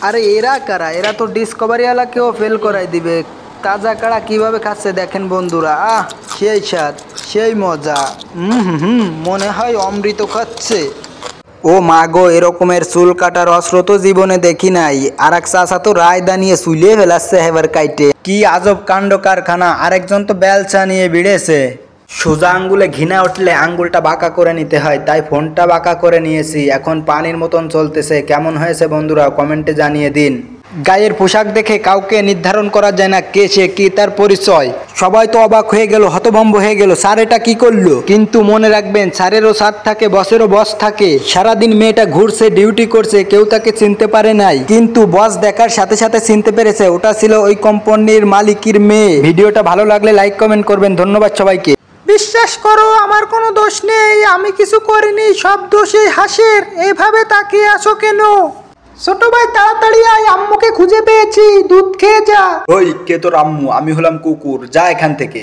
আরে এরা কারা? এরা তো ডিসকভারি ওয়ালাকেও ফেল করাই দিবে। তাজা কাড়া কিভাবে খাচ্ছে দেখেন বন্ধুরা। সেই স্বাদ, সেই মজা। মনে হয় অমৃত খাচ্ছে। ও মা গো, এরকমের চুল কাটার অস্ত্র তো জীবনে দেখি নাই। আর এক চাষা তো রায়দা নিয়ে চুলিয়ে ফেলাচ্ছে হেবার কাইটে। কি আজব কাণ্ড কারখানা। আরেকজন তো বেলচা নিয়ে ভিড়েছে। সোজা আঙ্গুলে ঘৃণা উঠলে আঙ্গুলটা বাঁকা করে নিতে হয়, তাই ফোনটা বাঁকা করে নিয়েছি। এখন পানির মতন চলতেছে। কেমন হয়েছে বন্ধুরা কমেন্টে জানিয়ে দিন। গায়ের পোশাক দেখে কাউকে নির্ধারণ করা যায় না কে সে, কি তার পরিচয়। সবাই তো অবাক হয়ে গেল, হতভম্ব হয়ে গেল, স্যার এটা কি করলো। কিন্তু মনে রাখবেন, স্যারেরও স্যার থাকে, বসেরও বস থাকে। সারাদিন মেয়েটা ঘুরছে, ডিউটি করছে, কেউ তাকে চিনতে পারে নাই, কিন্তু বস দেখার সাথে সাথে চিনতে পেরেছে ওটা ছিল ওই কোম্পানির মালিকের মেয়ে। ভিডিওটা ভালো লাগলে লাইক কমেন্ট করবেন। ধন্যবাদ সবাইকে। বিশ্বাস করো আমার কোনো দোষ নেই, আমি কিছু করিনি, সব দোষই হাসের। এইভাবে তাকিয়ে আছো কেন? ছোট ভাই তাড়াতাড়ি আয়, আম্মুকে খুঁজে পেয়েছি, দুধ খেয়ে যা। ওই কে তোর আম্মু? আমি হলাম কুকুর, যা এখান থেকে।